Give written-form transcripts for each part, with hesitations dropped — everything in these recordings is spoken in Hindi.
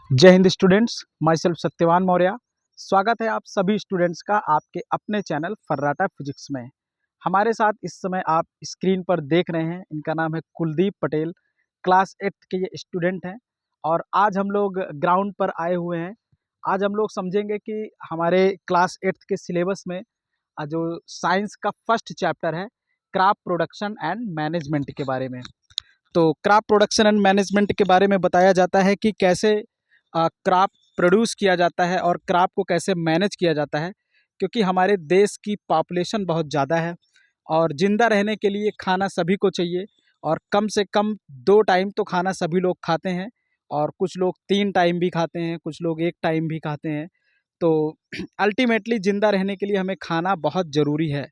जय Hind students, my self Satyavan Maurya. स्वागत है आप सभी स्टूडेंट्स का आपके अपने चैनल फर्राटा फिजिक्स में। हमारे साथ इस समय आप स्क्रीन पर देख रहे हैं, इनका नाम है कुलदीप पटेल। क्लास 8th के ये स्टूडेंट हैं और आज हम लोग ग्राउंड पर आए हुए हैं। आज हम लोग समझेंगे कि हमारे क्लास 8th के सिलेबस में जो साइंस का फर्स्ट चैप्टर है क्रॉप प्रोडक्शन एंड मैनेजमेंट के बारे में। तो क्रॉप प्रोडक्शन एंड मैनेजमेंट के बारे में बताया जाता है कि कैसे क्रॉप प्रोड्यूस किया जाता है और क्रॉप को कैसे मैनेज किया जाता है, क्योंकि हमारे देश की पॉपुलेशन बहुत ज़्यादा है और ज़िंदा रहने के लिए खाना सभी को चाहिए और कम से कम 2 टाइम तो खाना सभी लोग खाते हैं और कुछ लोग 3 टाइम भी खाते हैं, कुछ लोग 1 टाइम भी खाते हैं। तो अल्टीमेटली ज़िंदा रहने के लिए हमें खाना बहुत ज़रूरी है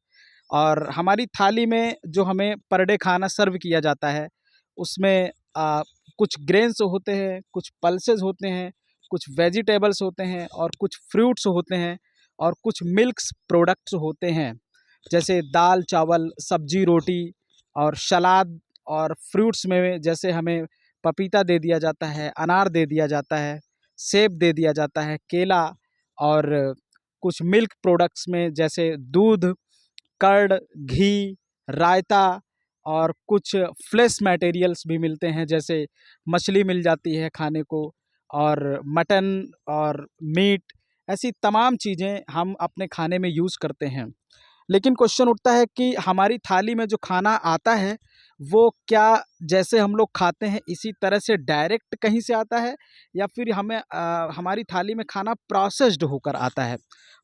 और हमारी थाली में जो हमें पर डे खाना सर्व किया जाता है उसमें कुछ ग्रेन्स होते हैं, कुछ पल्सेस होते हैं, कुछ वेजिटेबल्स होते हैं और कुछ फ्रूट्स होते हैं और कुछ मिल्क्स प्रोडक्ट्स होते हैं, जैसे दाल चावल सब्जी रोटी और सलाद। और फ्रूट्स में जैसे हमें पपीता दे दिया जाता है, अनार दे दिया जाता है, सेब दे दिया जाता है, केला। और कुछ मिल्क प्रोडक्ट्स में जैसे दूध, कर्ड, घी, रायता और कुछ फ्लेश मटेरियल्स भी मिलते हैं, जैसे मछली मिल जाती है खाने को और मटन और मीट। ऐसी तमाम चीज़ें हम अपने खाने में यूज़ करते हैं। लेकिन क्वेश्चन उठता है कि हमारी थाली में जो खाना आता है वो क्या जैसे हम लोग खाते हैं इसी तरह से डायरेक्ट कहीं से आता है या फिर हमें हमारी थाली में खाना प्रोसेस्ड होकर आता है।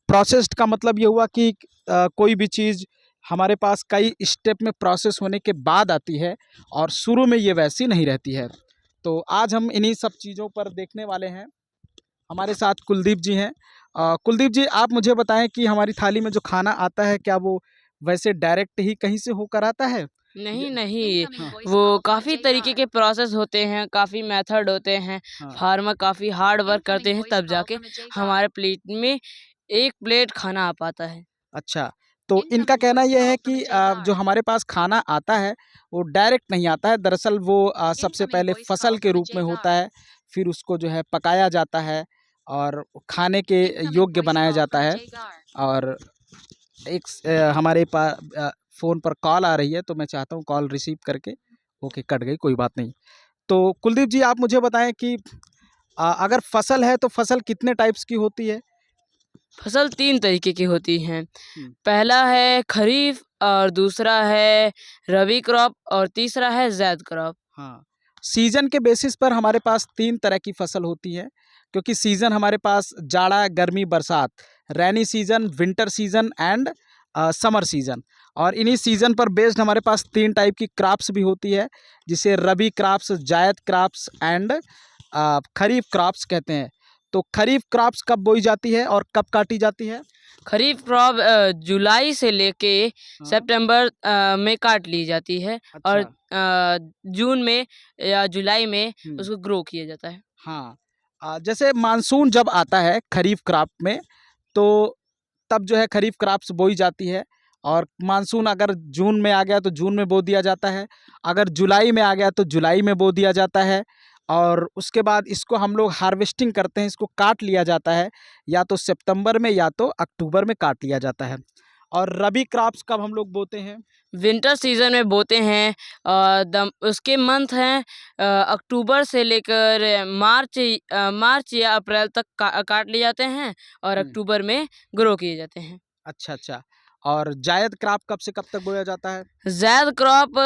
प्रोसेस्ड का मतलब ये हुआ कि कोई भी चीज़ हमारे पास कई स्टेप में प्रोसेस होने के बाद आती है और शुरू में ये वैसी नहीं रहती है। तो आज हम इन्हीं सब चीज़ों पर देखने वाले हैं। हमारे साथ कुलदीप जी हैं। कुलदीप जी, आप मुझे बताएं कि हमारी थाली में जो खाना आता है क्या वो वैसे डायरेक्ट ही कहीं से होकर आता है? नहीं, ज नहीं, हाँ, वो काफ़ी तरीके के प्रोसेस होते हैं, काफ़ी मेथड होते हैं। हाँ। फार्मर काफ़ी हार्ड वर्क करते हैं तब जाके हमारे प्लेट में 1 प्लेट खाना आ पाता है। अच्छा, तो इनका कहना ये है कि जो हमारे पास खाना आता है वो डायरेक्ट नहीं आता है। दरअसल वो सबसे पहले फसल के रूप में होता है, फिर उसको जो है पकाया जाता है और खाने के योग्य बनाया जाता है। और हमारे फ़ोन पर कॉल आ रही है, तो मैं चाहता हूँ कॉल रिसीव करके। ओके, कट गई, कोई बात नहीं। तो कुलदीप जी, आप मुझे बताएं कि अगर फसल है तो फसल कितने टाइप्स की होती है? फसल 3 तरीके की होती हैं। हुँ। पहला है खरीफ और दूसरा है रबी क्रॉप और तीसरा है ज़ैद क्रॉप। हाँ, सीज़न के बेसिस पर हमारे पास 3 तरह की फसल होती है, क्योंकि सीज़न हमारे पास जाड़ा, गर्मी, बरसात, rainy season, winter season and summer season. और इन्हीं सीज़न पर बेस्ड हमारे पास 3 टाइप की क्रॉप्स भी होती है, जिसे रबी क्रॉप्स, जायद क्रॉप्स एंड खरीफ क्रॉप्स कहते हैं। तो खरीफ क्रॉप्स कब बोई जाती है और कब काटी जाती है? खरीफ क्रॉप जुलाई से लेके हाँ। सितंबर में काट ली जाती है और अच्छा। जून में या जुलाई में हुँ। उसको ग्रो किया जाता है। हाँ। जैसे मानसून जब आता है खरीफ क्रॉप में, तो तब जो है खरीफ क्रॉप्स बोई जाती है। और मानसून अगर जून में आ गया तो जून में बो दिया जाता है, अगर जुलाई में आ गया तो जुलाई में बो दिया जाता है। और उसके बाद इसको हम लोग हार्वेस्टिंग करते हैं, इसको काट लिया जाता है, या तो सितंबर में या तो अक्टूबर में काट लिया जाता है। और रबी क्रॉप्स कब हम लोग बोते हैं? विंटर सीज़न में बोते हैं। उसके मंथ हैं अक्टूबर से लेकर मार्च या अप्रैल तक काट लिए जाते हैं और हुँ। अक्टूबर में ग्रो किए जाते हैं। अच्छा, अच्छा। और जायद क्रॉप कब से कब तक बोया जाता है? ज़ैद क्रॉप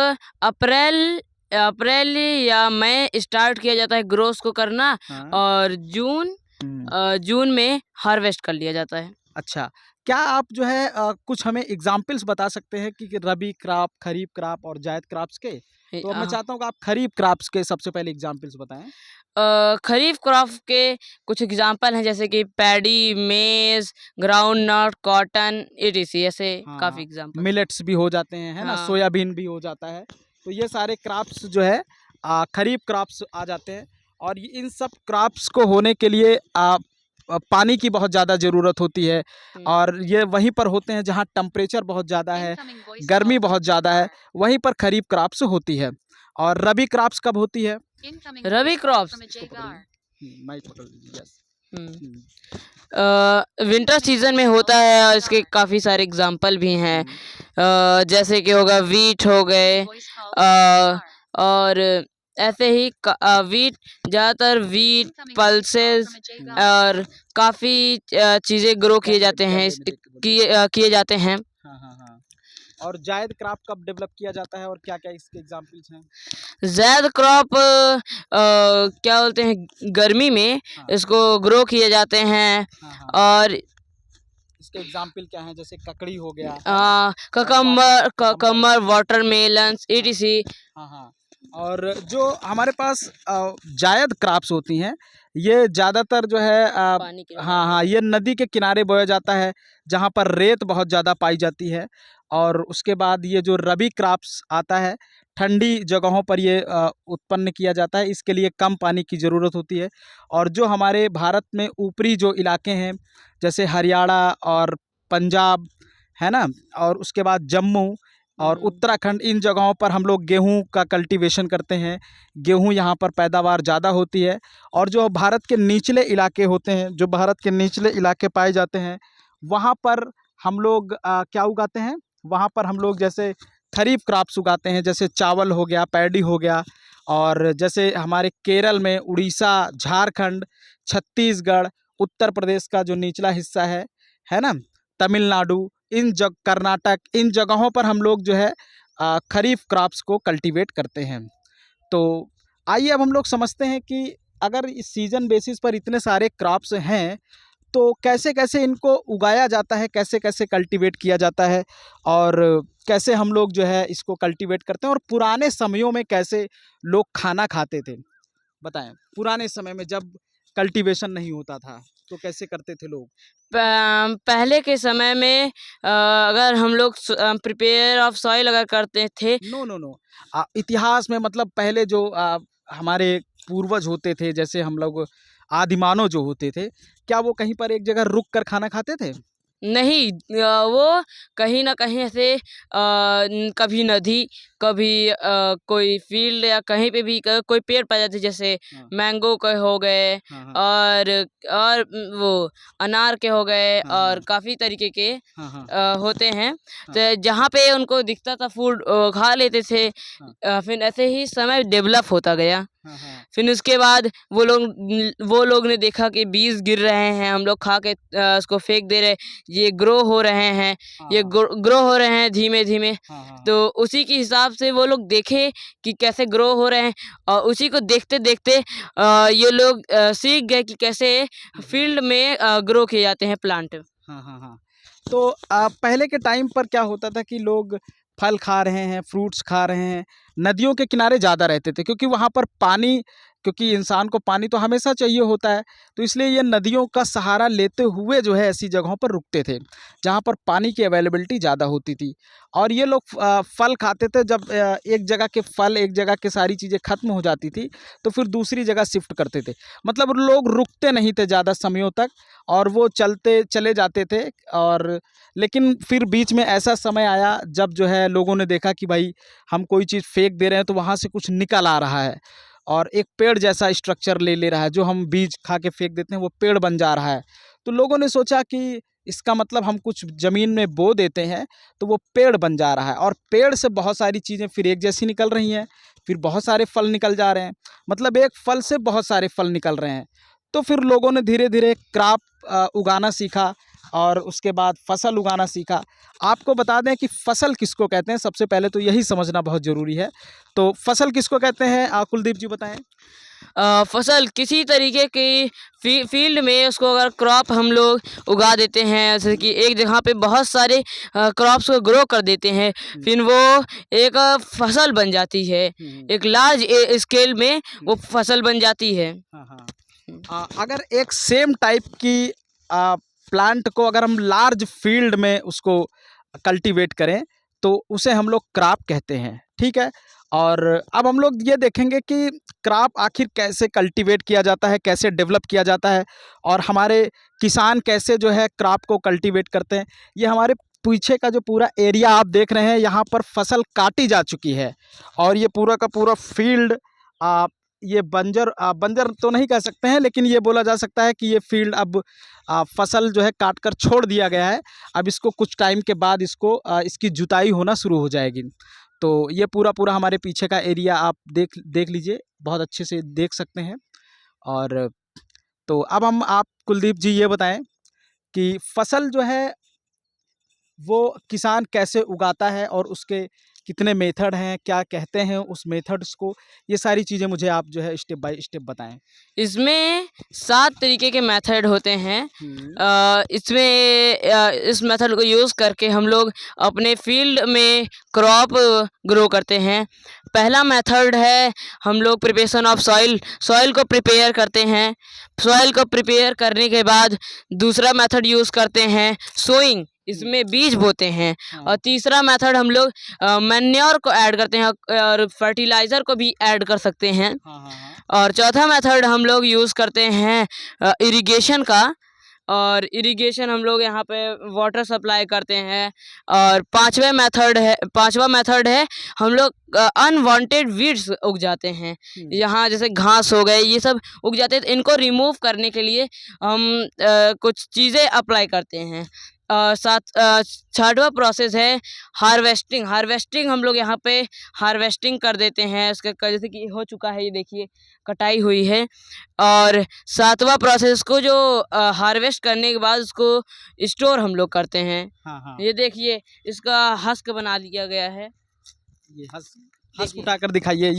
अप्रैल अप्रैल या मई स्टार्ट किया जाता है ग्रोथ को करना हाँ। और हुँ। जून में हार्वेस्ट कर लिया जाता है। अच्छा, क्या आप जो है कुछ हमें एग्ज़ाम्पल्स बता सकते हैं कि रबी क्रॉप, खरीफ क्रॉप और जायद क्रॉप्स के? हे तो अब मैं अ चाहता हूँ कि आप खरीफ क्रॉप्स के सबसे पहले एग्ज़ाम्पल्स बताएँ। खरीफ क्रॉप के कुछ एग्जाम्पल हैं जैसे कि पैडी, मेज़, ग्राउंड नट, कॉटन ईटीसी ऐसे काफ़ी हाँ, एग्जाम्पल हैं। मिलेट्स भी हो जाते हैं, है ना? हाँ। सोयाबीन भी हो जाता है। तो ये सारे क्रॉप्स जो है खरीफ क्रॉप्स आ जाते हैं। और ये इन सब क्रॉप्स को होने के लिए पानी की बहुत ज़्यादा ज़रूरत होती है हुँ। और ये वहीं पर होते हैं जहाँ टेम्परेचर बहुत ज़्यादा है, गर्मी बहुत ज़्यादा है, वहीं पर खरीफ क्रॉप्स होती है। और रबी क्रॉप्स कब होती है? रबी क्रॉप्स इसको पकड़िए। माई टोटल, यस। विंटर सीजन में होता है और इसके काफ़ी सारे एग्जाम्पल भी हैं। जैसे कि होगा वीट हो गए, और ऐसे ही वीट, ज़्यादातर वीट पल्सेस और काफ़ी चीज़ें ग्रो किए जाते हैं, किए जाते हैं। हाँ हाँ हाँ। और जायद क्रॉप कब डेवलप किया जाता है और क्या क्या इसके एग्जाम्पल्स हैं? ज़ैद क्रॉप क्या बोलते हैं, गर्मी में हाँ इसको ग्रो किए जाते हैं। हाँ हाँ। और इसके एग्जाम्पल क्या हैं? जैसे ककड़ी हो गया, है ना? Cucumber, watermelons, etc. हाँ हाँ। और जो हमारे पास जायद क्रॉप्स होती हैं, ये ज़्यादातर जो है पानी के हाँ हाँ, ये नदी के किनारे बोया जाता है, जहाँ पर रेत बहुत ज़्यादा पाई जाती है। और उसके बाद ये जो रबी क्रॉप्स आता है, ठंडी जगहों पर ये उत्पन्न किया जाता है, इसके लिए कम पानी की ज़रूरत होती है। और जो हमारे भारत में ऊपरी जो इलाके हैं, जैसे हरियाणा और पंजाब, है ना? और उसके बाद जम्मू और उत्तराखंड, इन जगहों पर हम लोग गेहूं का कल्टीवेशन करते हैं। गेहूं यहाँ पर पैदावार ज़्यादा होती है। और जो भारत के निचले इलाके होते हैं, जो भारत के निचले इलाके पाए जाते हैं, वहाँ पर हम लोग क्या उगाते हैं? वहाँ पर हम लोग जैसे खरीफ क्रॉप्स उगाते हैं, जैसे चावल हो गया, पैडी हो गया। और जैसे हमारे केरल में, उड़ीसा, झारखंड, छत्तीसगढ़, उत्तर प्रदेश का जो निचला हिस्सा है ना, तमिलनाडु, कर्नाटक, इन जगहों पर हम लोग जो है खरीफ क्रॉप्स को कल्टीवेट करते हैं। तो आइए अब हम लोग समझते हैं कि अगर इस सीजन बेसिस पर इतने सारे क्रॉप्स हैं, तो कैसे कैसे इनको उगाया जाता है, कैसे कैसे कल्टीवेट किया जाता है, और कैसे हम लोग जो है इसको कल्टीवेट करते हैं, और पुराने समयों में कैसे लोग खाना खाते थे। बताएं, पुराने समय में जब कल्टीवेशन नहीं होता था तो कैसे करते थे लोग? पहले के समय में अगर हम लोग प्रिपेयर ऑफ सॉइल अगर करते थे। नो नो नो, इतिहास में मतलब पहले जो हमारे पूर्वज होते थे, जैसे हम लोग आदिमानव जो होते थे, क्या वो कहीं पर एक जगह रुक कर खाना खाते थे? नहीं, वो कहीं न कहीं ऐसे कभी नदी, कभी कोई फ़ील्ड या कहीं पे भी कोई पेड़ पाए जाते, जैसे हाँ मैंगो के हो गए, हाँ हाँ और वो अनार के हो गए, हाँ और हाँ काफ़ी तरीके के हाँ हाँ होते हैं। हाँ तो जहाँ पे उनको दिखता था फूड, खा लेते थे। हाँ फिर ऐसे ही समय डेवलप होता गया। हाँ हाँ फिर उसके बाद वो लोग ने देखा कि बीज गिर रहे हैं, हम लोग खा के उसको फेंक दे रहे, ये ग्रो हो रहे हैं, ये हाँ ग्रो हो रहे हैं धीमे-धीमे। हाँ हाँ हाँ तो उसी के हिसाब से वो लोग देखे कि कैसे ग्रो हो रहे हैं, और उसी को देखते-देखते ये लोग सीख गए कि कैसे फील्ड में ग्रो किए जाते हैं प्लांट। हाँ हाँ हाँ। तो पहले के टाइम पर क्या होता था कि लोग फल खा रहे हैं, फ्रूट्स खा रहे हैं, नदियों के किनारे ज़्यादा रहते थे, क्योंकि वहाँ पर पानी, क्योंकि इंसान को पानी तो हमेशा चाहिए होता है, तो इसलिए ये नदियों का सहारा लेते हुए जो है ऐसी जगहों पर रुकते थे जहाँ पर पानी की अवेलेबिलिटी ज़्यादा होती थी। और ये लोग फल खाते थे। जब एक जगह के फल, एक जगह की सारी चीज़ें ख़त्म हो जाती थी, तो फिर दूसरी जगह शिफ्ट करते थे। मतलब लोग रुकते नहीं थे ज़्यादा समयों तक, और वो चलते चले जाते थे। और लेकिन फिर बीच में ऐसा समय आया जब जो है लोगों ने देखा कि भाई हम कोई चीज़ फेंक दे रहे हैं तो वहाँ से कुछ निकल आ रहा है, और एक पेड़ जैसा स्ट्रक्चर ले ले रहा है। जो हम बीज खा के फेंक देते हैं वो पेड़ बन जा रहा है। तो लोगों ने सोचा कि इसका मतलब हम कुछ ज़मीन में बो देते हैं तो वो पेड़ बन जा रहा है, और पेड़ से बहुत सारी चीज़ें फिर एक जैसी निकल रही हैं, फिर बहुत सारे फल निकल जा रहे हैं। मतलब एक फल से बहुत सारे फल निकल रहे हैं। तो फिर लोगों ने धीरे धीरे क्रॉप उगाना सीखा, और उसके बाद फसल उगाना सीखा। आपको बता दें कि फसल किसको कहते हैं, सबसे पहले तो यही समझना बहुत ज़रूरी है। तो फसल किसको कहते हैं, कुलदीप जी बताएं। फसल किसी तरीके की फील्ड में उसको अगर क्रॉप हम लोग उगा देते हैं, जैसे कि एक जगह पे बहुत सारे क्रॉप्स को ग्रो कर देते हैं, फिर वो एक फसल बन जाती है, एक लार्ज स्केल में वो फसल बन जाती है। हाँ हाँ। अगर एक सेम टाइप की प्लांट को अगर हम लार्ज फील्ड में उसको कल्टीवेट करें तो उसे हम लोग क्रॉप कहते हैं, ठीक है। और अब हम लोग ये देखेंगे कि क्रॉप आखिर कैसे कल्टीवेट किया जाता है, कैसे डेवलप किया जाता है, और हमारे किसान कैसे जो है क्रॉप को कल्टीवेट करते हैं। ये हमारे पीछे का जो पूरा एरिया आप देख रहे हैं, यहाँ पर फसल काटी जा चुकी है, और ये पूरा का पूरा फील्ड ये बंजर बंजर तो नहीं कह सकते हैं, लेकिन ये बोला जा सकता है कि ये फील्ड अब फसल जो है काट कर छोड़ दिया गया है। अब इसको कुछ टाइम के बाद इसकी जुताई होना शुरू हो जाएगी। तो ये पूरा हमारे पीछे का एरिया आप देख लीजिए, बहुत अच्छे से देख सकते हैं। और तो अब आप कुलदीप जी ये बताएं कि फसल जो है वो किसान कैसे उगाता है और उसके कितने मेथड हैं, क्या कहते हैं उस मेथड्स को, ये सारी चीज़ें मुझे आप जो है स्टेप बाय स्टेप बताएं। इसमें 7 तरीके के मेथड होते हैं। इस मेथड को यूज़ करके हम लोग अपने फील्ड में क्रॉप ग्रो करते हैं। पहला मेथड है हम लोग प्रिपरेशन ऑफ सॉइल को प्रिपेयर करते हैं। सॉइल को प्रिपेयर करने के बाद दूसरा मेथड यूज़ करते हैं सोइंग, इसमें बीज बोते हैं। और तीसरा मेथड हम लोग मैन्योर को ऐड करते हैं और फर्टिलाइज़र को भी ऐड कर सकते हैं। और चौथा मेथड हम लोग यूज़ करते हैं इरिगेशन का, और इरिगेशन हम लोग यहाँ पे वाटर सप्लाई करते हैं। और पांचवा मेथड है हम लोग अनवांटेड वीड्स उग जाते हैं, यहाँ जैसे घास हो गए, ये सब उग जाते हैं, तो इनको रिमूव करने के लिए हम कुछ चीज़ें अप्लाई करते हैं। छठवां प्रोसेस है हार्वेस्टिंग हम लोग यहाँ पे हार्वेस्टिंग कर देते हैं इसका, जैसे कि हो चुका है, ये देखिए कटाई हुई है। और सातवां प्रोसेस को जो हार्वेस्ट करने के बाद उसको स्टोर हम लोग करते हैं। ये देखिए इसका हस्क बना दिया गया है, ये हस्क उठाकर दिखाइए।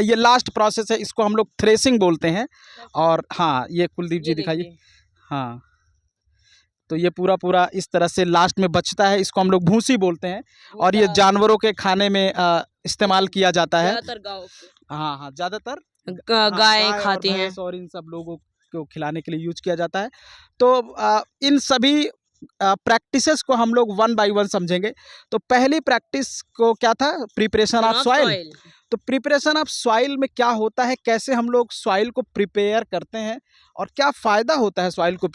ये लास्ट प्रोसेस है, इसको हम लोग थ्रेसिंग बोलते हैं। और हाँ, ये कुलदीप जी दिखाइए। हाँ, तो ये पूरा इस तरह से लास्ट में बचता है, इसको हम लोग भूसी बोलते हैं। और ये जानवरों के खाने में इस्तेमाल किया जाता है। हाँ, ज़्यादातर गाय खाती हैं और इन सब लोगों को खिलाने के लिए यूज किया जाता है। तो इन सभी प्रैक्टिसेस को हम लोग वन बाय वन समझेंगे। तो पहली प्रैक्टिस को क्या था, प्रिपरेशन ऑफ सॉइल। तो प्रिपरेशन ऑफ सॉइल में क्या होता है, कैसे हम लोग सॉइल को प्रिपेयर करते हैं और क्या फ़ायदा होता है सॉइल को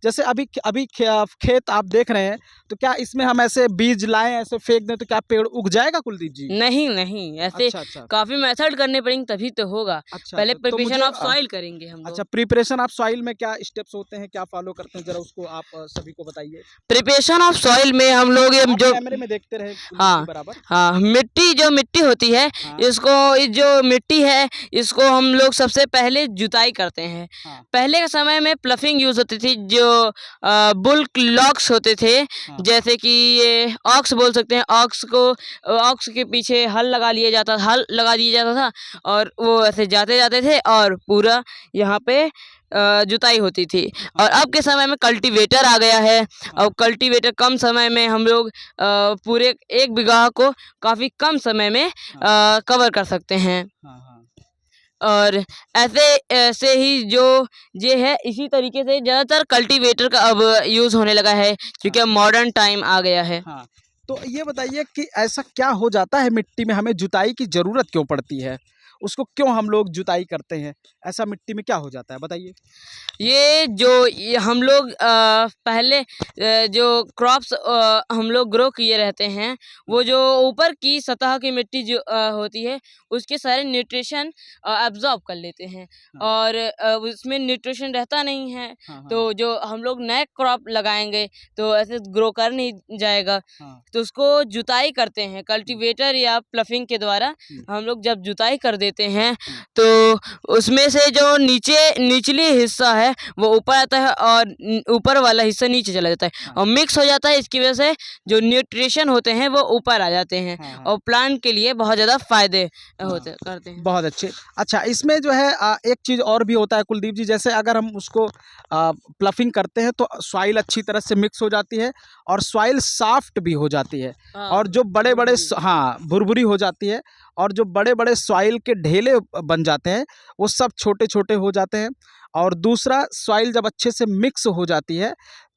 जैसे अभी खेत आप देख रहे हैं, तो क्या इसमें हम ऐसे बीज लाएं, ऐसे फेंक दें तो क्या पेड़ उग जाएगा कुलदीप जी? नहीं, ऐसे अच्छा। काफ़ी मेथड करने पड़ेंगे तभी तो होगा। पहले प्रिपरेशन ऑफ सॉइल करेंगे हम लोग। अच्छा, प्रिपरेशन ऑफ सॉइल में क्या स्टेप्स होते हैं, क्या फॉलो करते हैं, जरा उसको आप सभी को बताइए। प्रिपरेशन ऑफ सॉइल में हम लोग जो कैमरे में देखते रहे बराबर। हाँ, मिट्टी होती है, जो मिट्टी है इसको हम लोग सबसे पहले जुताई करते हैं। पहले के समय में प्लफिंग यूज होती थी, जो बुल्क लॉक्स होते थे, जैसे कि ये ऑक्स बोल सकते हैं। ऑक्स के पीछे हल लगा दिया जाता था और वो ऐसे जाते थे और पूरा यहाँ पे जुताई होती थी। और अब के समय में कल्टीवेटर आ गया है, और कल्टीवेटर कम समय में हम लोग पूरे 1 बीघा को काफ़ी कम समय में कवर कर सकते हैं। और ऐसे ही जो ये है, इसी तरीके से ज़्यादातर कल्टीवेटर का अब यूज़ होने लगा है, क्योंकि अब मॉडर्न टाइम आ गया है। तो ये बताइए कि ऐसा क्या हो जाता है मिट्टी में, हमें जुताई की ज़रूरत क्यों पड़ती है, उसको क्यों हम लोग जुताई करते हैं, ऐसा मिट्टी में क्या हो जाता है, बताइए। ये हम लोग पहले जो क्रॉप्स हम लोग ग्रो किए रहते हैं, वो जो ऊपर की सतह की मिट्टी जो होती है, उसके सारे न्यूट्रिशन एब्जॉर्ब कर लेते हैं। और उसमें न्यूट्रिशन रहता नहीं है, तो जो हम लोग नए क्रॉप लगाएंगे तो ऐसे ग्रो कर नहीं जाएगा। तो उसको जुताई करते हैं कल्टीवेटर या प्लफिंग के द्वारा। हम लोग जब जुताई कर देते हैं तो उसमें से जो निचली हिस्सा है वो ऊपर आता है और ऊपर वाला हिस्सा नीचे चला जाता है और मिक्स हो जाता है। इसकी वजह से जो न्यूट्रिशन होते हैं वो ऊपर आ जाते हैं और प्लांट के लिए बहुत ज़्यादा फायदे करते हैं। बहुत अच्छे। अच्छा, इसमें जो है एक चीज़ और भी होता है कुलदीप जी, जैसे अगर हम उसको प्लफिंग करते हैं तो सॉइल अच्छी तरह से मिक्स हो जाती है और सॉइल सॉफ्ट भी हो जाती है। और जो बड़े बड़े भुरभुरी हो जाती है, और जो बड़े बड़े सॉइल के ढेले बन जाते हैं वो सब छोटे छोटे हो जाते हैं। और दूसरा, सॉइल जब अच्छे से मिक्स हो जाती है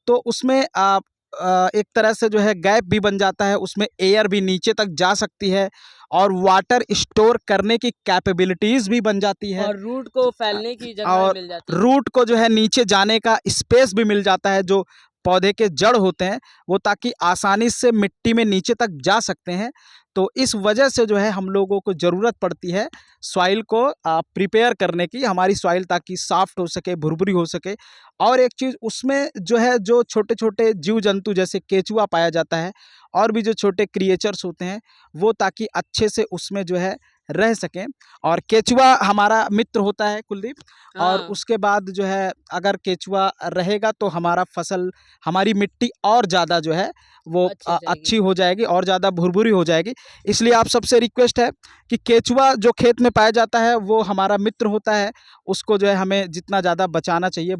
तो उसमें एक तरह से जो है गैप भी बन जाता है, उसमें एयर भी नीचे तक जा सकती है और वाटर स्टोर करने की कैपेबिलिटीज़ भी बन जाती है, और रूट को फैलने की जगह मिल जाती है, रूट को जो है नीचे जाने का स्पेस भी मिल जाता है। जो पौधे के जड़ होते हैं वो ताकि आसानी से मिट्टी में नीचे तक जा सकते हैं। तो इस वजह से जो है हम लोगों को ज़रूरत पड़ती है सॉइल को प्रिपेयर करने की, हमारी सॉइल ताकि सॉफ्ट हो सके, भुरभुरी हो सके। और एक चीज़ उसमें जो है, जो छोटे छोटे जीव जंतु जैसे केचुआ पाया जाता है और भी जो छोटे क्रिएचर्स होते हैं, वो ताकि अच्छे से उसमें जो है रह सकें। और केचुआ हमारा मित्र होता है कुलदीप। और हाँ, उसके बाद जो है, अगर केचुआ रहेगा तो हमारा फसल, हमारी मिट्टी और ज़्यादा जो है वो अच्छी हो जाएगी। अच्छी हो जाएगी और ज़्यादा भुरभुरी हो जाएगी। इसलिए आप सबसे रिक्वेस्ट है कि केचुआ जो खेत में पाया जाता है वो हमारा मित्र होता है, उसको जो है हमें जितना ज़्यादा बचाना चाहिए,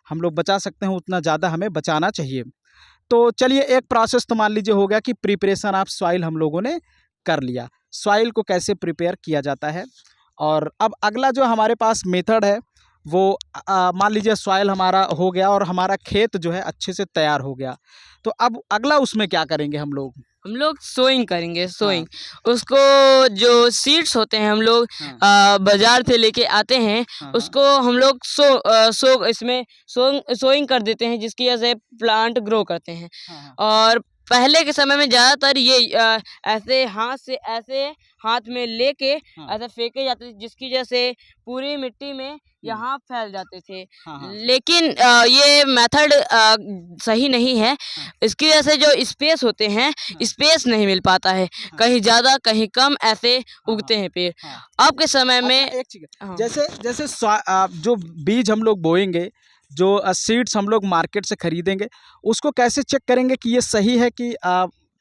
हम लोग बचा सकते हैं उतना ज़्यादा हमें बचाना चाहिए। तो चलिए, एक प्रोसेस तो मान लीजिए हो गया कि प्रिपरेशन ऑफ सॉइल हम लोगों ने कर लिया, सॉइल को कैसे प्रिपेयर किया जाता है। और अब अगला जो हमारे पास मेथड है वो मान लीजिए सॉइल हमारा हो गया और हमारा खेत जो है अच्छे से तैयार हो गया, तो अब अगला उसमें क्या करेंगे हम लोग? हम लोग सोइंग करेंगे, हाँ, सोइंग। उसको जो सीड्स होते हैं हम लोग हाँ, बाजार से लेके आते हैं, हाँ, हाँ, उसको हम लोग इसमें सोइंग कर देते हैं, जिसकी वजह से प्लांट ग्रो करते हैं। हाँ, हाँ, और पहले के समय में ज़्यादातर ये ऐसे हाथ से ऐसे हाथ में लेके हाँ, ऐसे फेंके जाते थे, जिसकी वजह से पूरी मिट्टी में हम्म, यहाँ फैल जाते थे। हाँ, हाँ, लेकिन ये मेथड सही नहीं है। हाँ, इसकी वजह से जो स्पेस होते हैं, हाँ, स्पेस नहीं मिल पाता है, हाँ, कहीं ज़्यादा कहीं कम ऐसे हाँ, हाँ, उगते हैं पेड़। हाँ। अब के समय अच्छा, में एक चीज़ है, हाँ, जैसे जैसे जो बीज हम लोग बोएंगे, जो सीड्स हम लोग मार्केट से खरीदेंगे, उसको कैसे चेक करेंगे कि ये सही है कि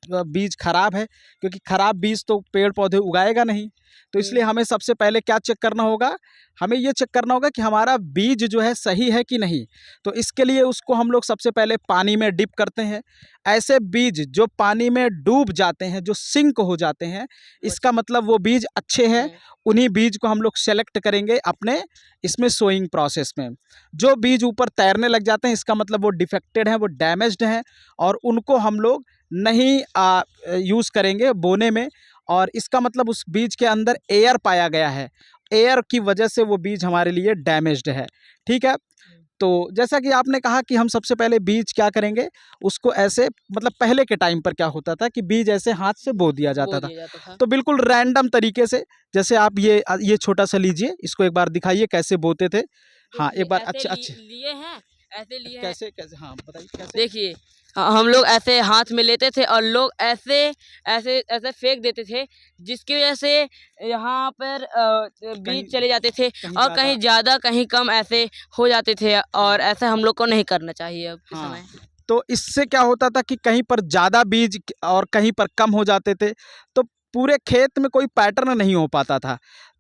बीज खराब है? क्योंकि खराब बीज तो पेड़ पौधे उगाएगा नहीं। तो हुँ, इसलिए हमें सबसे पहले क्या चेक करना होगा? हमें ये चेक करना होगा कि हमारा बीज जो है सही है कि नहीं। तो इसके लिए उसको हम लोग सबसे पहले पानी में डिप करते हैं। ऐसे बीज जो पानी में डूब जाते हैं, जो सिंक हो जाते हैं, वो इसका मतलब वो बीज अच्छे हैं। हैं। उन्हीं बीज को हम लोग सेलेक्ट करेंगे अपने इसमें सोइंग प्रोसेस में। जो बीज ऊपर तैरने लग जाते हैं, इसका मतलब वो डिफेक्टेड हैं, वो डैमेज्ड हैं, और उनको हम लोग नहीं यूज़ करेंगे बोने में। और इसका मतलब उस बीज के अंदर एयर पाया गया है, एयर की वजह से वो बीज हमारे लिए डैमेज्ड है। ठीक है? तो जैसा कि आपने कहा कि हम सबसे पहले बीज क्या करेंगे, उसको ऐसे, मतलब पहले के टाइम पर क्या होता था कि बीज ऐसे हाथ से बो दिया बो जाता था। दिया जाता था। तो बिल्कुल रैंडम तरीके से, जैसे आप ये छोटा-सा लीजिए, इसको एक बार दिखाइए कैसे बोते थे? हाँ, देखिए एक बार ऐसे अच्छे अच्छे लिए हैं, ऐसे लिए हैं। कैसे कैसे हाँ, बताइए कैसे? देखिए हम लोग ऐसे हाथ में लेते थे और लोग ऐसे ऐसे ऐसे फेंक देते थे, जिसकी वजह से यहाँ पर कहीं बीज चले जाते थे कहीं और ज़्यादा। कहीं ज़्यादा कहीं कम ऐसे हो जाते थे, हाँ, और ऐसा हम लोग को नहीं करना चाहिए अब के हाँ। समय। तो इससे क्या होता था कि कहीं पर ज़्यादा बीज और कहीं पर कम हो जाते थे, तो पूरे खेत में कोई पैटर्न नहीं हो पाता था।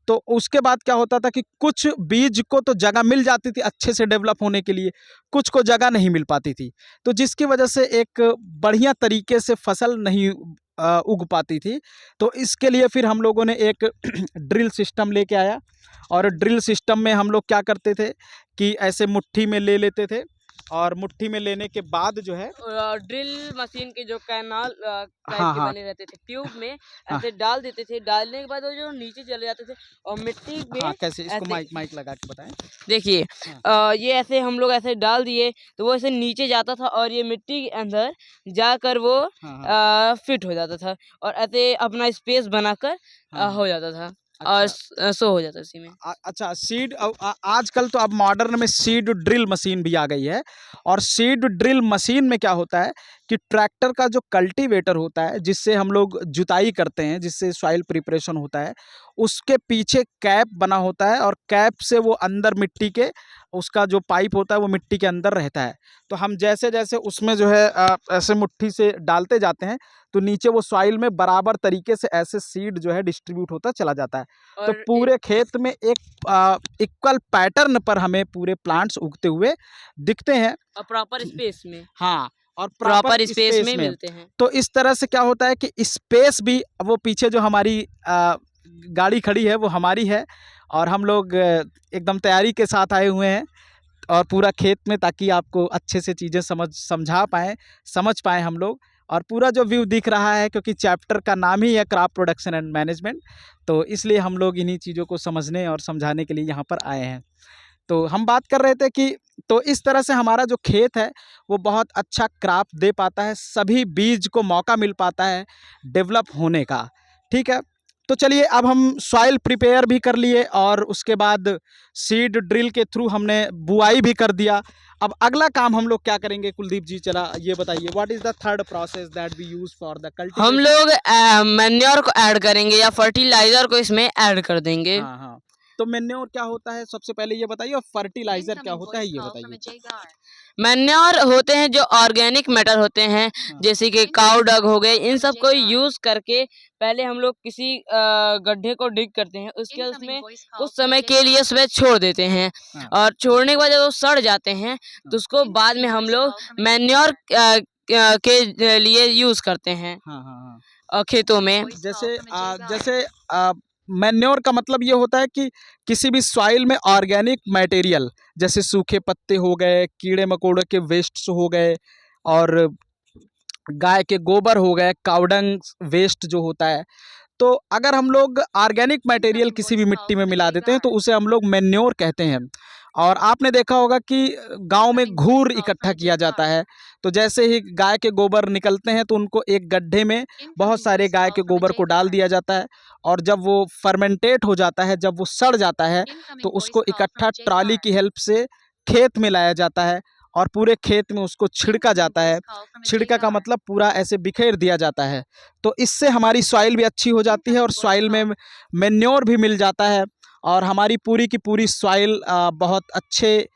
तो उसके बाद क्या होता था कि कुछ बीज को तो जगह मिल जाती थी अच्छे से डेवलप होने के लिए, कुछ को जगह नहीं मिल पाती थी। तो जिसकी वजह से एक बढ़िया तरीके से फसल नहीं उग पाती थी। तो इसके लिए फिर हम लोगों ने एक ड्रिल सिस्टम लेके आया, और ड्रिल सिस्टम में हम लोग क्या करते थे कि ऐसे मुट्ठी में ले लेते थे, और मुट्ठी में लेने के बाद जो है, ड्रिल मशीन के जो कैनाल टाइप हाँ, के हाँ, बने रहते थे ट्यूब में, हाँ, ऐसे डाल देते थे, डालने के बाद वो जो नीचे चले जाते थे और मिट्टी हाँ, में कैसे इसको ऐसे। माइक माइक लगा के बताएं? देखिए हाँ, ये ऐसे हम लोग ऐसे डाल दिए तो वो ऐसे नीचे जाता था और ये मिट्टी के अंदर जाकर वो हाँ, हाँ, फिट हो जाता था और ऐसे अपना स्पेस बनाकर हाँ, हाँ, हो जाता था और अच्छा। सो हो जाता उसी में। अच्छा, आजकल तो अब मॉडर्न में सीड ड्रिल मशीन भी आ गई है। और सीड ड्रिल मशीन में क्या होता है कि ट्रैक्टर का जो कल्टीवेटर होता है, जिससे हम लोग जुताई करते हैं, जिससे सॉइल प्रिपरेशन होता है, उसके पीछे कैप बना होता है, और कैप से वो अंदर मिट्टी के, उसका जो पाइप होता है वो मिट्टी के अंदर रहता है। तो हम जैसे जैसे उसमें जो है ऐसे मुट्ठी से डालते जाते हैं, तो नीचे वो सॉइल में बराबर तरीके से ऐसे सीड जो है डिस्ट्रीब्यूट होता चला जाता है। तो और एक पूरे खेत में एक इक्वल पैटर्न पर हमें पूरे प्लांट्स उगते हुए दिखते हैं। प्रॉपर स्पेस में, हाँ, और प्रॉपर प्रॉपर स्पेस स्पेस में में। मिलते हैं। तो इस तरह से क्या होता है कि स्पेस भी, वो पीछे जो हमारी गाड़ी खड़ी है वो हमारी है, और हम लोग एकदम तैयारी के साथ आए हुए हैं, और पूरा खेत में, ताकि आपको अच्छे से चीज़ें समझा पाएँ, समझ पाएँ हम लोग। और पूरा जो व्यू दिख रहा है, क्योंकि चैप्टर का नाम ही है क्रॉप प्रोडक्शन एंड मैनेजमेंट, तो इसलिए हम लोग इन्हीं चीज़ों को समझने और समझाने के लिए यहाँ पर आए हैं। तो हम बात कर रहे थे कि, तो इस तरह से हमारा जो खेत है वो बहुत अच्छा क्रॉप दे पाता है, सभी बीज को मौका मिल पाता है डेवलप होने का। ठीक है, तो चलिए अब हम सॉइल प्रिपेयर भी कर लिए और उसके बाद सीड ड्रिल के थ्रू हमने बुआई भी कर दिया। अब अगला काम हम लोग क्या करेंगे कुलदीप जी, चला ये बताइए, what is the third process that we use for the hmm cultivation? लोग मैन्योर को ऐड करेंगे या फर्टिलाइजर को इसमें ऐड कर देंगे। हाँ हाँ, तो मैन्योर क्या होता है सबसे पहले ये बताइए, और फर्टिलाइजर क्या होता है ये बताइए। मैन्योर होते हैं जो ऑर्गेनिक मैटर होते हैं, हाँ जैसे कि काउ डग हो गए, इन सब को यूज करके पहले हम लोग किसी गड्ढे को डिग करते हैं, उसके उसमें कुछ समय के लिए उसमें छोड़ देते हैं हाँ और छोड़ने के बाद जब वो सड़ जाते हैं तो उसको बाद में हम लोग मैन्योर के लिए यूज करते हैं हाँ हाँ हाँ, खेतों में। जैसे मैन्योर का मतलब ये होता है कि किसी भी सॉइल में ऑर्गेनिक मटेरियल, जैसे सूखे पत्ते हो गए, कीड़े मकोड़े के वेस्ट्स हो गए, और गाय के गोबर हो गए, काउडंग वेस्ट जो होता है, तो अगर हम लोग ऑर्गेनिक मटेरियल किसी भी मिट्टी में मिला देते हैं तो उसे हम लोग मैन्योर कहते हैं। और आपने देखा होगा कि गांव में घूर इकट्ठा किया जाता है, तो जैसे ही गाय के गोबर निकलते हैं तो उनको एक गड्ढे में बहुत सारे गाय के गोबर को डाल दिया जाता है, और जब वो फर्मेंटेट हो जाता है, जब वो सड़ जाता है, तो उसको इकट्ठा ट्रॉली की हेल्प से खेत में लाया जाता है और पूरे खेत में उसको छिड़का जाता है। छिड़का का मतलब पूरा ऐसे बिखेर दिया जाता है, तो इससे हमारी सॉइल भी अच्छी हो जाती है और सॉइल में मैन्योर भी मिल जाता है, और हमारी पूरी की पूरी सॉइल बहुत अच्छे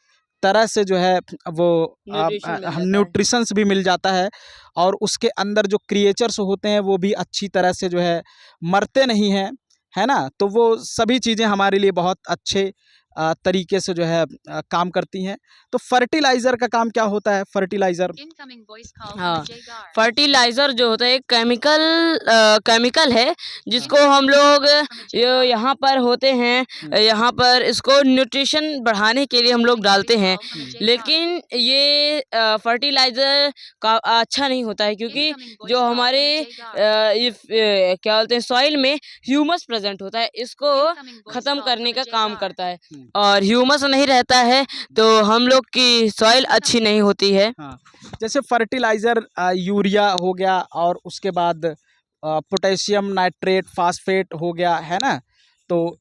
तरह से जो है वो न्यूट्रिशंस भी मिल जाता है, और उसके अंदर जो क्रिएचर्स होते हैं वो भी अच्छी तरह से जो है मरते नहीं हैं, है ना। तो वो सभी चीज़ें हमारे लिए बहुत अच्छे तरीके से जो है काम करती हैं। तो फर्टिलाइज़र का काम क्या होता है? फर्टिलाइज़र, हाँ, फर्टिलाइज़र जो होता है एक केमिकल है जिसको हम लोग यहाँ पर होते हैं, यहाँ पर इसको न्यूट्रिशन बढ़ाने के लिए हम लोग डालते हैं। लेकिन ये फर्टिलाइज़र का अच्छा नहीं होता है क्योंकि जो हमारे क्या बोलते हैं सॉइल में ह्यूमस प्रेज़ेंट होता है, इसको ख़त्म करने का काम करता है, और ह्यूमस नहीं रहता है तो हम लोग की सॉइल अच्छी नहीं होती है। हाँ, जैसे फर्टिलाइज़र यूरिया हो गया, और उसके बाद पोटेशियम नाइट्रेट, फास्फेट हो गया, है ना। तो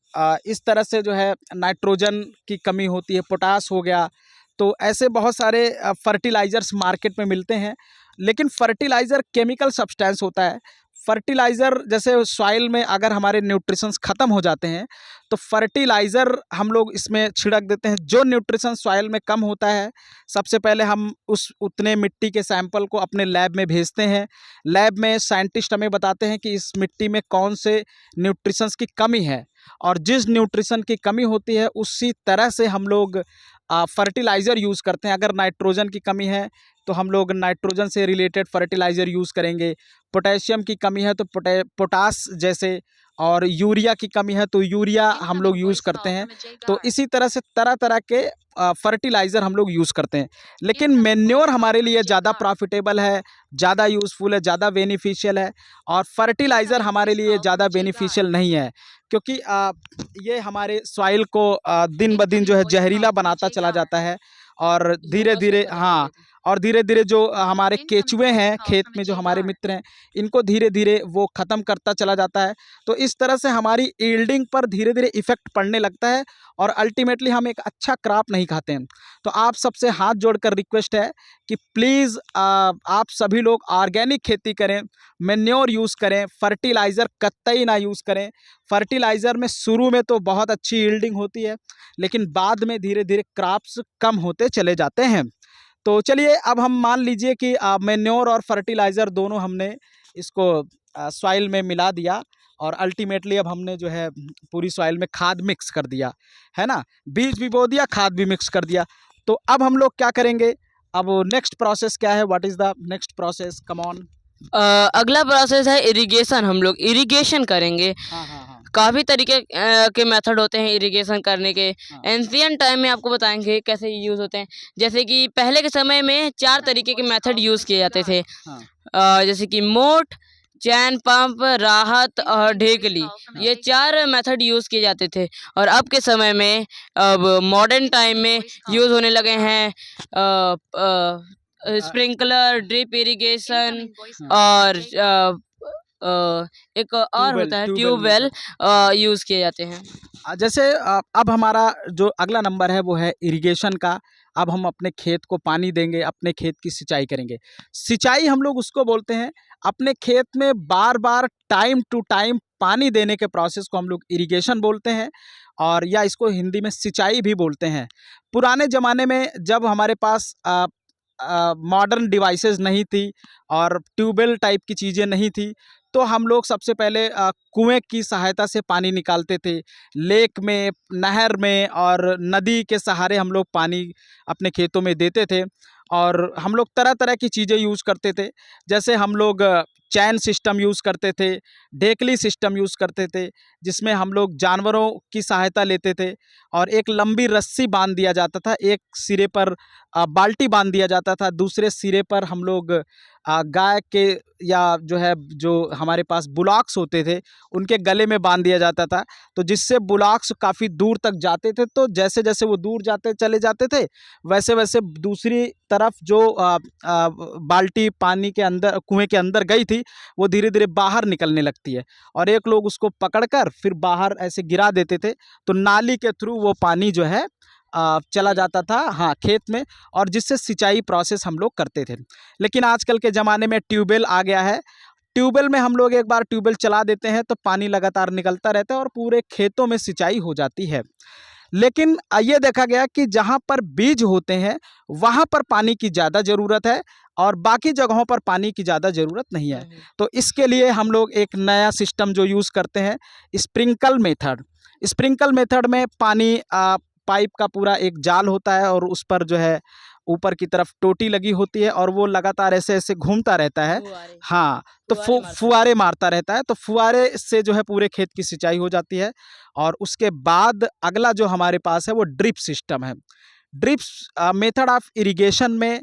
इस तरह से जो है नाइट्रोजन की कमी होती है, पोटास हो गया, तो ऐसे बहुत सारे फर्टिलाइज़र्स मार्केट में मिलते हैं। लेकिन फर्टिलाइज़र केमिकल सब्सटेंस होता है। फर्टिलाइज़र जैसे सॉइल में अगर हमारे न्यूट्रिशंस ख़त्म हो जाते हैं तो फर्टिलाइज़र हम लोग इसमें छिड़क देते हैं। जो न्यूट्रिशन सॉइल में कम होता है, सबसे पहले हम उस उतने मिट्टी के सैंपल को अपने लैब में भेजते हैं। लैब में साइंटिस्ट हमें बताते हैं कि इस मिट्टी में कौन से न्यूट्रिशंस की कमी है, और जिस न्यूट्रिशन की कमी होती है उसी तरह से हम लोग फर्टिलाइज़र यूज़ करते हैं। अगर नाइट्रोजन की कमी है तो हम लोग नाइट्रोजन से रिलेटेड फर्टिलाइज़र यूज़ करेंगे। पोटेशियम की कमी है तो पोटास जैसे, और यूरिया की कमी है तो यूरिया हम लोग यूज़ करते हैं। तो इसी तरह से तरह तरह के फर्टिलाइज़र हम लोग यूज़ करते हैं। लेकिन मैन्योर हमारे लिए ज़्यादा प्रॉफिटेबल है, ज़्यादा यूज़फुल है, ज़्यादा बेनिफिशियल है, और फर्टिलाइज़र हमारे लिए ज़्यादा बेनिफिशियल नहीं है, क्योंकि ये हमारे सॉइल को दिन ब दिन जो है जहरीला बनाता चला जाता है, और धीरे धीरे, हाँ, और धीरे धीरे जो हमारे केचुए हैं खेत में, जो हमारे मित्र हैं, इनको धीरे धीरे वो ख़त्म करता चला जाता है। तो इस तरह से हमारी यील्डिंग पर धीरे धीरे इफ़ेक्ट पड़ने लगता है, और अल्टीमेटली हम एक अच्छा क्रॉप नहीं खाते हैं। तो आप सबसे हाथ जोड़कर रिक्वेस्ट है कि प्लीज़ आप सभी लोग ऑर्गेनिक खेती करें, मैन्योर यूज़ करें, फर्टिलाइज़र कतई ना यूज़ करें। फर्टिलाइज़र में शुरू में तो बहुत अच्छी यील्डिंग होती है, लेकिन बाद में धीरे धीरे क्रॉप्स कम होते चले जाते हैं। तो चलिए अब हम मान लीजिए कि मैन्योर और फर्टिलाइज़र दोनों हमने इसको सॉइल में मिला दिया, और अल्टीमेटली अब हमने जो है पूरी सॉइल में खाद मिक्स कर दिया, है ना। बीज भी बो दिया, खाद भी मिक्स कर दिया। तो अब हम लोग क्या करेंगे? अब नेक्स्ट प्रोसेस क्या है? What is the next process? Come on. अगला प्रोसेस है इरिगेशन। हम लोग इरिगेशन करेंगे। हाँ हाँ हाँ काफ़ी तरीके के मेथड होते हैं इरिगेशन करने के। हाँ एंशिएंट टाइम में आपको बताएंगे कैसे यूज़ होते हैं। जैसे कि पहले के समय में 4 तरीके के मेथड यूज़ किए जाते थे। हाँ जैसे कि मोट, चैन पंप, राहत और ढेकली, ये 4 मेथड यूज़ किए जाते थे। और अब के समय में, अब मॉडर्न टाइम में यूज़ होने लगे हैं स्प्रिंकलर, ड्रिप इरिगेशन, और एक और होता है ट्यूबवेल यूज़ किए जाते हैं। जैसे अब हमारा जो अगला नंबर है वो है इरिगेशन का। अब हम अपने खेत को पानी देंगे, अपने खेत की सिंचाई करेंगे। सिंचाई हम लोग उसको बोलते हैं, अपने खेत में बार बार टाइम टू टाइम पानी देने के प्रोसेस को हम लोग इरिगेशन बोलते हैं, और या इसको हिंदी में सिंचाई भी बोलते हैं। पुराने ज़माने में जब हमारे पास मॉडर्न डिवाइसेस नहीं थी और ट्यूबवेल टाइप की चीज़ें नहीं थी, तो हम लोग सबसे पहले कुएं की सहायता से पानी निकालते थे। लेक में, नहर में और नदी के सहारे हम लोग पानी अपने खेतों में देते थे, और हम लोग तरह तरह की चीज़ें यूज़ करते थे। जैसे हम लोग चैन सिस्टम यूज़ करते थे, ढेकली सिस्टम यूज़ करते थे, जिसमें हम लोग जानवरों की सहायता लेते थे, और एक लंबी रस्सी बांध दिया जाता था। एक सिरे पर बाल्टी बांध दिया जाता था, दूसरे सिरे पर हम लोग गाय के या जो हमारे पास बुलॉक्स होते थे उनके गले में बांध दिया जाता था। तो जिससे बुलॉक्स काफ़ी दूर तक जाते थे, तो जैसे जैसे वो दूर जाते चले जाते थे, वैसे वैसे दूसरी तरफ जो बाल्टी पानी के अंदर, कुएं के अंदर गई थी, वो धीरे धीरे बाहर निकलने लगती है, और एक लोग उसको पकड़कर फिर बाहर ऐसे गिरा देते थे, तो नाली के थ्रू वो पानी जो है चला जाता था, हाँ, खेत में, और जिससे सिंचाई प्रोसेस हम लोग करते थे। लेकिन आजकल के ज़माने में ट्यूबवेल आ गया है। ट्यूबवेल में हम लोग एक बार ट्यूबवेल चला देते हैं तो पानी लगातार निकलता रहता है और पूरे खेतों में सिंचाई हो जाती है। लेकिन ये देखा गया कि जहाँ पर बीज होते हैं वहाँ पर पानी की ज़्यादा ज़रूरत है, और बाकी जगहों पर पानी की ज़्यादा ज़रूरत नहीं है। तो इसके लिए हम लोग एक नया सिस्टम जो यूज़ करते हैं, स्प्रिंकल मेथड। स्प्रिंकल मेथड में पानी पाइप का पूरा एक जाल होता है, और उस पर जो है ऊपर की तरफ टोटी लगी होती है, और वो लगातार ऐसे ऐसे घूमता रहता है। हाँ, तो फुहारे मारता रहता है, तो फुहारे से जो है पूरे खेत की सिंचाई हो जाती है। और उसके बाद अगला जो हमारे पास है वो ड्रिप सिस्टम है। ड्रिप्स मेथड ऑफ इरिगेशन में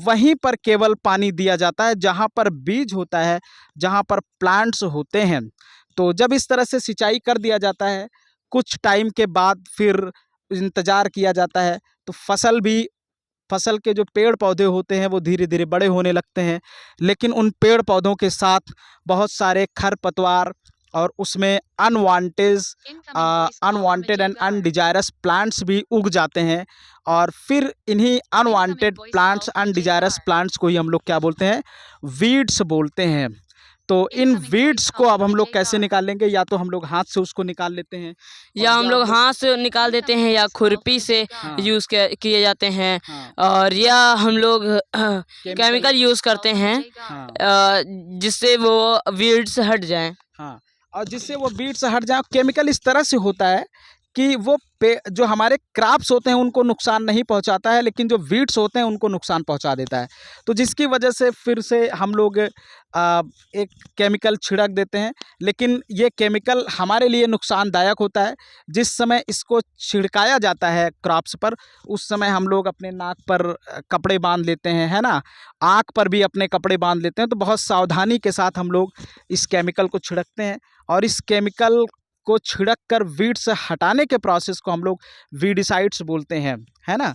वहीं पर केवल पानी दिया जाता है जहाँ पर बीज होता है, जहाँ पर प्लांट्स होते हैं। तो जब इस तरह से सिंचाई कर दिया जाता है, कुछ टाइम के बाद फिर इंतज़ार किया जाता है, तो फसल के जो पेड़ पौधे होते हैं वो धीरे धीरे बड़े होने लगते हैं। लेकिन उन पेड़ पौधों के साथ बहुत सारे खरपतवार और उसमें अनवांटेड एंड अनडिजायरस प्लांट्स भी उग जाते हैं, और फिर इन्हीं अनवांटेड प्लांट्स, अनडिजायरस प्लांट्स को ही हम लोग क्या बोलते हैं, वीड्स बोलते हैं। तो इन वीड्स को अब हम लोग कैसे निकालेंगे? या तो हम लोग हाथ से उसको निकाल लेते हैं, या हम लोग हाथ से निकाल देते हैं, या खुरपी से यूज़ किए जाते हैं, और या हम लोग केमिकल यूज़ करते हैं, जिससे वो वीड्स हट जाएं। हाँ, और जिससे वो वीड्स हट जाए। केमिकल इस तरह से होता है कि वो जो हमारे क्रॉप्स होते हैं उनको नुकसान नहीं पहुंचाता है, लेकिन जो वीड्स होते हैं उनको नुकसान पहुंचा देता है। तो जिसकी वजह से फिर से हम लोग एक केमिकल छिड़क देते हैं, लेकिन ये केमिकल हमारे लिए नुकसानदायक होता है। जिस समय इसको छिड़काया जाता है क्रॉप्स पर, उस समय हम लोग अपने नाक पर कपड़े बांध लेते हैं, है ना, आँख पर भी अपने कपड़े बांध लेते हैं। तो बहुत सावधानी के साथ हम लोग इस केमिकल को छिड़कते हैं, और इस केमिकल को छिड़क कर वीड से हटाने के प्रोसेस को हम लोग वीडिसाइड्स बोलते हैं, है ना।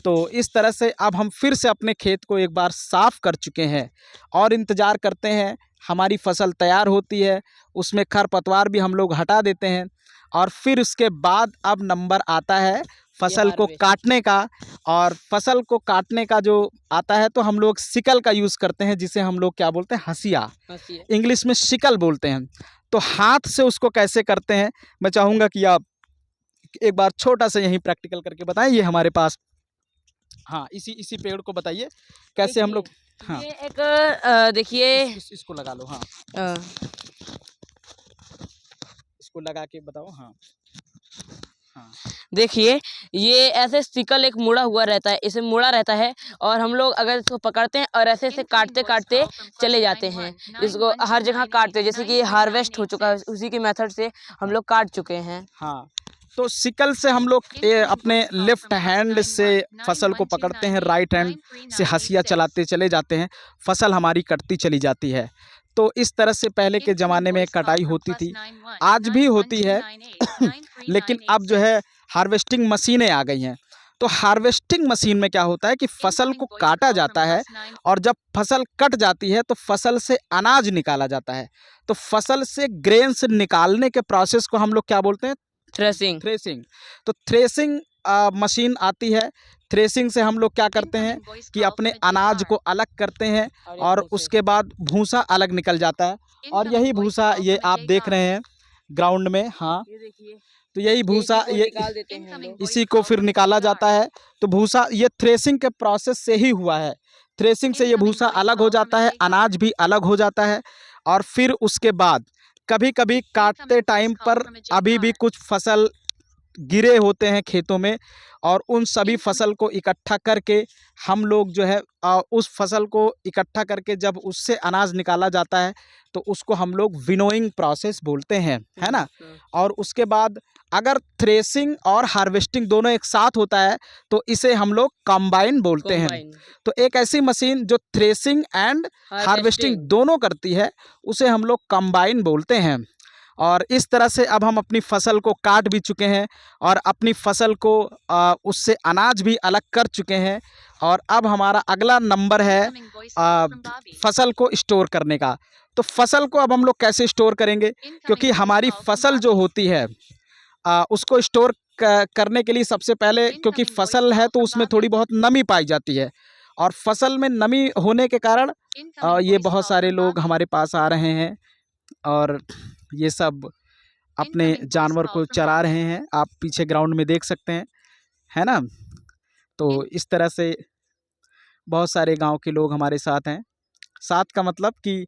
तो इस तरह से अब हम फिर से अपने खेत को एक बार साफ़ कर चुके हैं, और इंतज़ार करते हैं, हमारी फसल तैयार होती है, उसमें खरपतवार भी हम लोग हटा देते हैं, और फिर उसके बाद अब नंबर आता है फसल को काटने का। और फसल को काटने का जो आता है, तो हम लोग सिकल का यूज़ करते हैं, जिसे हम लोग क्या बोलते हैं, हंसिया, इंग्लिश में सिकल बोलते हैं। तो हाथ से उसको कैसे करते हैं, मैं चाहूँगा कि आप एक बार छोटा सा यहीं प्रैक्टिकल करके बताएं। ये हमारे पास, हाँ, इसी पेड़ को बताइए कैसे हम लोग, हाँ, ये एक देखिए, इसको लगा लो, हाँ, इसको लगा के बताओ, हाँ, हाँ, देखिए, ये ऐसे सिकल एक मुड़ा हुआ रहता है, इसे मुड़ा रहता है, और हम लोग अगर इसको पकड़ते हैं और ऐसे ऐसे काटते काटते चले जाते हैं, इसको हर जगह काटते हैं, जैसे कि हार्वेस्ट हो चुका है, उसी के मेथड से हम लोग काट चुके हैं। हाँ, तो सिकल से हम लोग अपने लेफ्ट हैंड से फसल को पकड़ते हैं, राइट हैंड से हंसिया चलाते चले जाते हैं, फसल हमारी कटती चली जाती है। तो इस तरह से पहले के ज़माने में कटाई होती थी, आज भी होती है लेकिन अब जो है हार्वेस्टिंग मशीनें आ गई हैं। तो हार्वेस्टिंग मशीन में क्या होता है कि फसल को काटा जाता है और जब फसल कट जाती है तो फसल से अनाज निकाला जाता है। तो फसल से ग्रेन्स निकालने के प्रोसेस को हम लोग क्या बोलते हैं? थ्रेसिंग। थ्रेसिंग। तो थ्रेसिंग मशीन आती है। थ्रेसिंग से हम लोग क्या करते हैं कि अपने अनाज को अलग करते हैं और उसके बाद भूसा अलग निकल जाता है। और यही भूसा ये आप देख रहे हैं ग्राउंड में, हाँ, ये देखिए, तो यही भूसा ये निकाल देते हैं हम लोग। इसी को फिर निकाला जाता है। तो भूसा ये थ्रेसिंग के प्रोसेस से ही हुआ है। थ्रेसिंग से ये भूसा अलग हो जाता है, अनाज भी अलग हो जाता है। और फिर उसके बाद कभी कभी काटते टाइम पर अभी भी कुछ फसल गिरे होते हैं खेतों में और उन सभी फसल को इकट्ठा करके हम लोग जो है उस फसल को इकट्ठा करके जब उससे अनाज निकाला जाता है तो उसको हम लोग विनोइंग प्रोसेस बोलते हैं, है ना। और उसके बाद अगर थ्रेसिंग और हार्वेस्टिंग दोनों एक साथ होता है तो इसे हम लोग कंबाइन बोलते हैं। तो एक ऐसी मशीन जो थ्रेसिंग एंड हार्वेस्टिंग दोनों करती है उसे हम लोग कंबाइन बोलते हैं। और इस तरह से अब हम अपनी फसल को काट भी चुके हैं और अपनी फसल को उससे अनाज भी अलग कर चुके हैं। और अब हमारा अगला नंबर है फसल को स्टोर करने का। तो फसल को अब हम लोग कैसे स्टोर करेंगे, क्योंकि हमारी फसल जो होती है उसको स्टोर करने के लिए सबसे पहले, क्योंकि फसल है तो उसमें थोड़ी बहुत नमी पाई जाती है और फसल में नमी होने के कारण ये बहुत सारे लोग हमारे पास आ रहे हैं और ये सब अपने जानवर को चरा रहे हैं। आप पीछे ग्राउंड में देख सकते हैं, है ना। तो इस तरह से बहुत सारे गांव के लोग हमारे साथ हैं। साथ का मतलब कि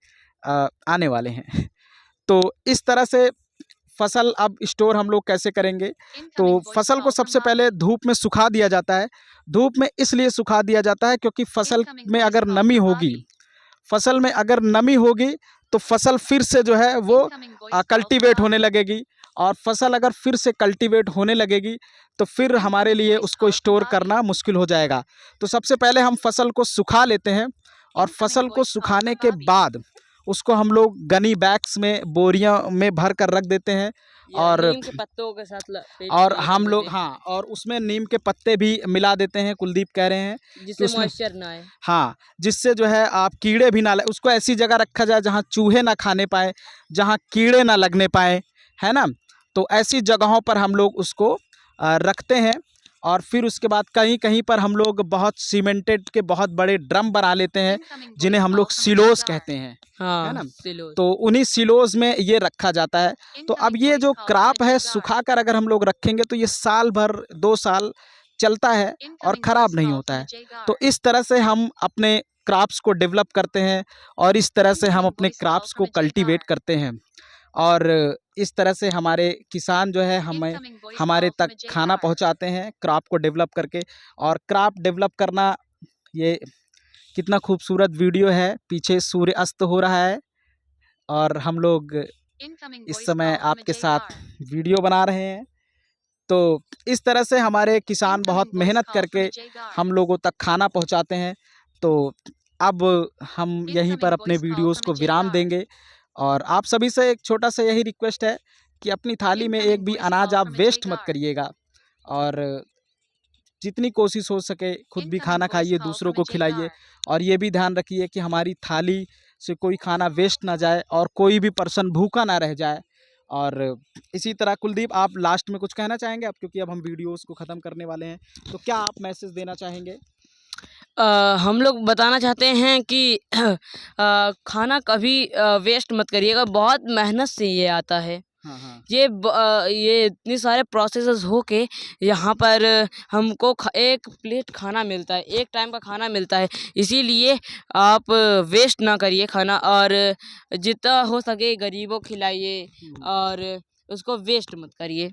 आने वाले हैं। तो इस तरह से फसल अब स्टोर हम लोग कैसे करेंगे, तो फसल को सबसे पहले धूप में सुखा दिया जाता है। धूप में इसलिए सुखा दिया जाता है क्योंकि फसल में अगर नमी होगी, फसल में अगर नमी होगी तो फसल फिर से जो है वो कल्टीवेट होने लगेगी और फसल अगर फिर से कल्टीवेट होने लगेगी तो फिर हमारे लिए उसको स्टोर करना मुश्किल हो जाएगा। तो सबसे पहले हम फसल को सुखा लेते हैं और फसल को सुखाने के बाद उसको हम लोग गनी बैग्स में, बोरियां में भर कर रख देते हैं और नीम के पत्तों के साथ और हम लोग, हाँ, और उसमें नीम के पत्ते भी मिला देते हैं। कुलदीप कह रहे हैं जिससे मॉइस्चर ना आए। हाँ, जिससे जो है आप कीड़े भी ना लगे, उसको ऐसी जगह रखा जाए जहाँ चूहे ना खाने पाए, जहाँ कीड़े ना लगने पाए, है ना। तो ऐसी जगहों पर हम लोग उसको रखते हैं और फिर उसके बाद कहीं कहीं पर हम लोग बहुत सीमेंटेड के बहुत बड़े ड्रम बना लेते हैं जिन्हें हम लोग सिलोस कहते हैं, है ना। तो उन्हीं सिलोस में ये रखा जाता है। तो अब ये जो क्रॉप है सुखा कर अगर हम लोग रखेंगे तो ये साल भर 2 साल चलता है और ख़राब नहीं होता है। तो इस तरह से हम अपने क्रॉप्स को डेवलप करते हैं और इस तरह से हम अपने क्रॉप्स को कल्टीवेट करते हैं और इस तरह से हमारे किसान जो है हमें हमारे तक खाना पहुंचाते हैं क्रॉप को डेवलप करके। और क्रॉप डेवलप करना, ये कितना खूबसूरत वीडियो है, पीछे सूर्य अस्त हो रहा है और हम लोग इस समय आपके साथ वीडियो बना रहे हैं। तो इस तरह से हमारे किसान बहुत मेहनत करके हम लोगों तक खाना पहुंचाते हैं। तो अब हम यहीं पर अपने वीडियोस को विराम देंगे और आप सभी से एक छोटा सा यही रिक्वेस्ट है कि अपनी थाली में एक भी अनाज आप वेस्ट मत करिएगा और जितनी कोशिश हो सके खुद भी खाना खाइए, दूसरों को खिलाइए और ये भी ध्यान रखिए कि हमारी थाली से कोई खाना वेस्ट ना जाए और कोई भी पर्सन भूखा ना रह जाए। और इसी तरह कुलदीप, आप लास्ट में कुछ कहना चाहेंगे आप, क्योंकि अब हम वीडियोस को ख़त्म करने वाले हैं, तो क्या आप मैसेज देना चाहेंगे? हम लोग बताना चाहते हैं कि खाना कभी वेस्ट मत करिएगा, बहुत मेहनत से ये आता है। हाँ हाँ ये इतने सारे प्रोसेसेस होके यहाँ पर हमको एक प्लेट खाना मिलता है, एक टाइम का खाना मिलता है। इसीलिए आप वेस्ट ना करिए खाना और जितना हो सके गरीबों को खिलाइए और उसको वेस्ट मत करिए।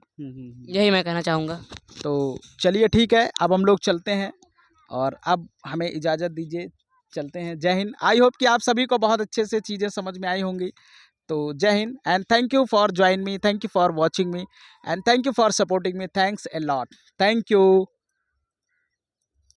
यही मैं कहना चाहूँगा। तो चलिए ठीक है, अब हम लोग चलते हैं और अब हमें इजाज़त दीजिए, चलते हैं। जय हिंद। आई होप कि आप सभी को बहुत अच्छे से चीज़ें समझ में आई होंगी। तो जय Hind and thank you for join me, thank you for watching me and thank you for supporting me. Thanks a lot, thank you.